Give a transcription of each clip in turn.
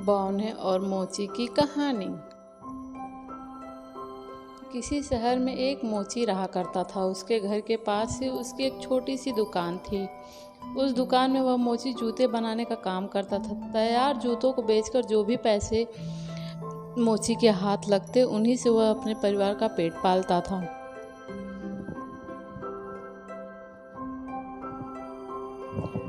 बौने और मोची की कहानी। किसी शहर में एक मोची रहा करता था। उसके घर के पास ही उसकी एक छोटी सी दुकान थी। उस दुकान में वह मोची जूते बनाने का काम करता था। तैयार जूतों को बेचकर जो भी पैसे मोची के हाथ लगते, उन्हीं से वह अपने परिवार का पेट पालता था।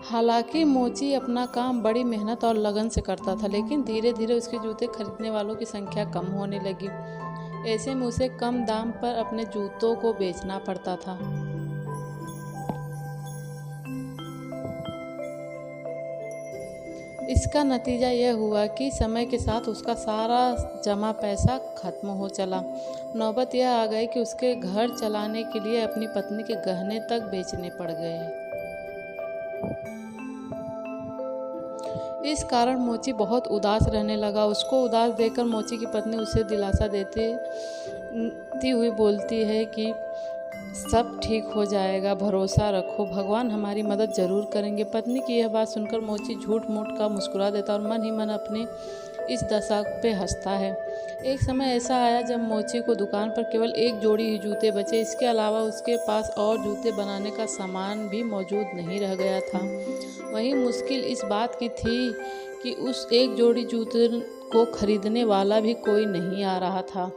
हालांकि मोची अपना काम बड़ी मेहनत और लगन से करता था, लेकिन धीरे धीरे उसके जूते खरीदने वालों की संख्या कम होने लगी। ऐसे में उसे कम दाम पर अपने जूतों को बेचना पड़ता था। इसका नतीजा यह हुआ कि समय के साथ उसका सारा जमा पैसा खत्म हो चला। नौबत यह आ गई कि उसके घर चलाने के लिए अपनी पत्नी के गहने तक बेचने पड़ गए। इस कारण मोची बहुत उदास रहने लगा। उसको उदास देखकर मोची की पत्नी उसे दिलासा देती हुई बोलती है कि सब ठीक हो जाएगा, भरोसा रखो, भगवान हमारी मदद जरूर करेंगे। पत्नी की यह बात सुनकर मोची झूठ मूठ का मुस्कुरा देता और मन ही मन अपने इस दशा पे हंसता है। एक समय ऐसा आया जब मोची को दुकान पर केवल एक जोड़ी ही जूते बचे। इसके अलावा उसके पास और जूते बनाने का सामान भी मौजूद नहीं रह गया था। वहीं मुश्किल इस बात की थी कि उस एक जोड़ी जूते को खरीदने वाला भी कोई नहीं आ रहा था।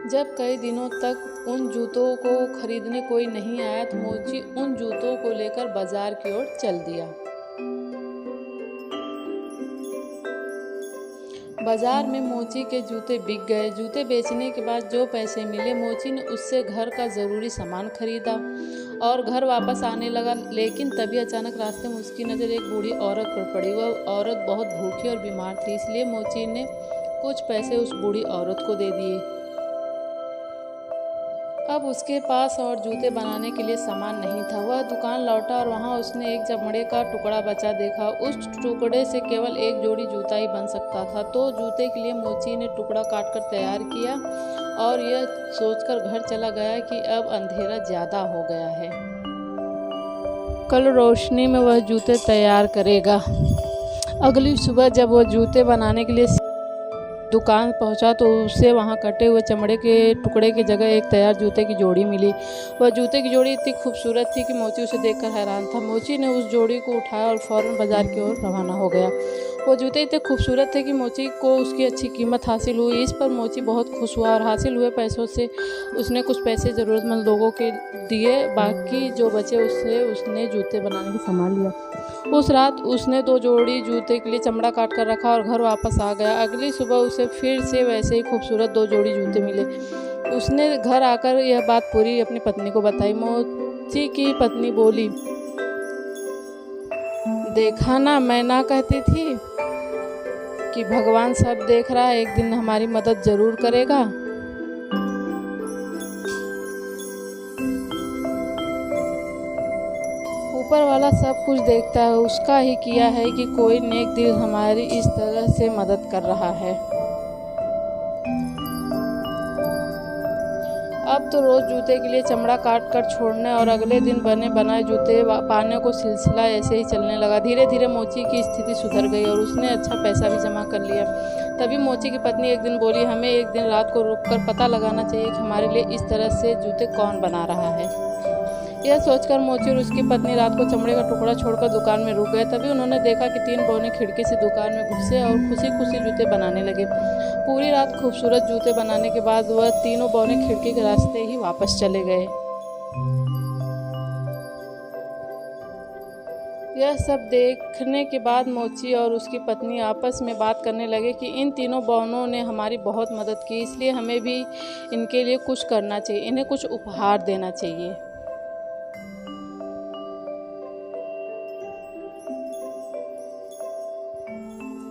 जब कई दिनों तक उन जूतों को खरीदने कोई नहीं आया तो मोची उन जूतों को लेकर बाजार की ओर चल दिया। बाजार में मोची के जूते बिक गए। जूते बेचने के बाद जो पैसे मिले, मोची ने उससे घर का ज़रूरी सामान खरीदा और घर वापस आने लगा। लेकिन तभी अचानक रास्ते में उसकी नज़र एक बूढ़ी औरत पर पड़ी। वह औरत बहुत भूखी और बीमार थी, इसलिए मोची ने कुछ पैसे उस बूढ़ी औरत को दे दिए। अब उसके पास और जूते बनाने के लिए सामान नहीं था। वह दुकान लौटा और वहां उसने एक चमड़े का टुकड़ा बचा देखा। उस टुकड़े से केवल एक जोड़ी जूता ही बन सकता था। तो जूते के लिए मोची ने टुकड़ा काटकर तैयार किया और यह सोचकर घर चला गया कि अब अंधेरा ज़्यादा हो गया है, कल रोशनी में वह जूते तैयार करेगा। अगली सुबह जब वह जूते बनाने के लिए दुकान पहुंचा तो उसे वहां कटे हुए चमड़े के टुकड़े की जगह एक तैयार जूते की जोड़ी मिली। वह जूते की जोड़ी इतनी खूबसूरत थी कि मोची उसे देखकर हैरान था। मोची ने उस जोड़ी को उठाया और फौरन बाजार की ओर रवाना हो गया। वो जूते इतने खूबसूरत थे कि मोची को उसकी अच्छी कीमत हासिल हुई। इस पर मोची बहुत खुश हुआ और हासिल हुए पैसों से उसने कुछ पैसे ज़रूरतमंद लोगों के दिए। बाकी जो बचे उससे उसने जूते बनाने का सामान लिया। उस रात उसने 2 जोड़ी जूते के लिए चमड़ा काट कर रखा और घर वापस आ गया। अगली सुबह उसे फिर से वैसे ही खूबसूरत 2 जोड़ी जूते मिले। उसने घर आकर यह बात पूरी अपनी पत्नी को बताई। मोची की पत्नी बोली, देखा ना, मैं ना कहती थी कि भगवान सब देख रहा है, एक दिन हमारी मदद जरूर करेगा। ऊपर वाला सब कुछ देखता है, उसका ही किया है कि कोई नेक दिल हमारी इस तरह से मदद कर रहा है। अब तो रोज जूते के लिए चमड़ा काट कर छोड़ने और अगले दिन बने बनाए जूते पाने को सिलसिला ऐसे ही चलने लगा। धीरे धीरे मोची की स्थिति सुधर गई और उसने अच्छा पैसा भी जमा कर लिया। तभी मोची की पत्नी एक दिन बोली, हमें एक दिन रात को रुककर पता लगाना चाहिए कि हमारे लिए इस तरह से जूते कौन बना रहा है। यह सोचकर मोची और उसकी पत्नी रात को चमड़े का टुकड़ा छोड़कर दुकान में रुक गए। तभी उन्होंने देखा कि 3 बौने खिड़की से दुकान में घुसे और खुशी खुशी जूते बनाने लगे। पूरी रात खूबसूरत जूते बनाने के बाद वह तीनों बौने खिड़की के रास्ते ही वापस चले गए। यह सब देखने के बाद मोची और उसकी पत्नी आपस में बात करने लगे कि इन तीनों बौनों ने हमारी बहुत मदद की, इसलिए हमें भी इनके लिए कुछ करना चाहिए, इन्हें कुछ उपहार देना चाहिए।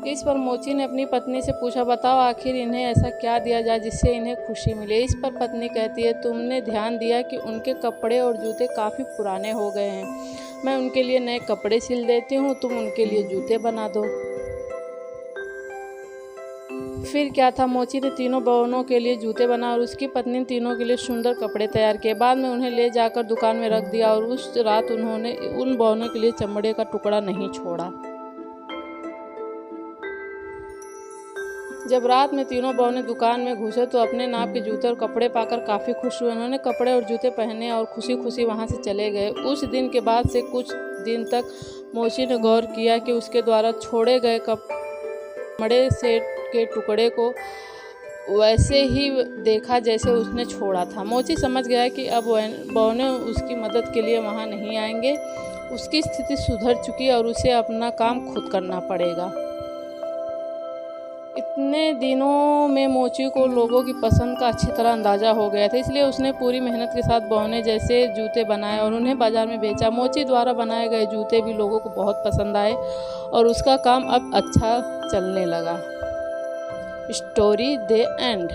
इस पर मोची ने अपनी पत्नी से पूछा, बताओ आखिर इन्हें ऐसा क्या दिया जाए जिससे इन्हें खुशी मिले। इस पर पत्नी कहती है, तुमने ध्यान दिया कि उनके कपड़े और जूते काफ़ी पुराने हो गए हैं, मैं उनके लिए नए कपड़े सिल देती हूँ, तुम उनके लिए जूते बना दो। फिर क्या था, मोची ने तीनों बहनों के लिए जूते बनाए और उसकी पत्नी ने तीनों के लिए सुंदर कपड़े तैयार किए। बाद में उन्हें ले जाकर दुकान में रख दिया और उस रात उन्होंने उन बहनों के लिए चमड़े का टुकड़ा नहीं छोड़ा। जब रात में तीनों बहनें दुकान में घुसे तो अपने नाप के जूते और कपड़े पाकर काफ़ी खुश हुए। उन्होंने कपड़े और जूते पहने और खुशी खुशी वहाँ से चले गए। उस दिन के बाद से कुछ दिन तक मोची ने गौर किया कि उसके द्वारा छोड़े गए कपड़े सेट के टुकड़े को वैसे ही देखा जैसे उसने छोड़ा था। मोची समझ गया कि अब बहनें उसकी मदद के लिए वहाँ नहीं आएंगे। उसकी स्थिति सुधर चुकी और उसे अपना काम खुद करना पड़ेगा। इतने दिनों में मोची को लोगों की पसंद का अच्छी तरह अंदाज़ा हो गया था, इसलिए उसने पूरी मेहनत के साथ बहने जैसे जूते बनाए और उन्हें बाज़ार में बेचा। मोची द्वारा बनाए गए जूते भी लोगों को बहुत पसंद आए और उसका काम अब अच्छा चलने लगा। Story the end.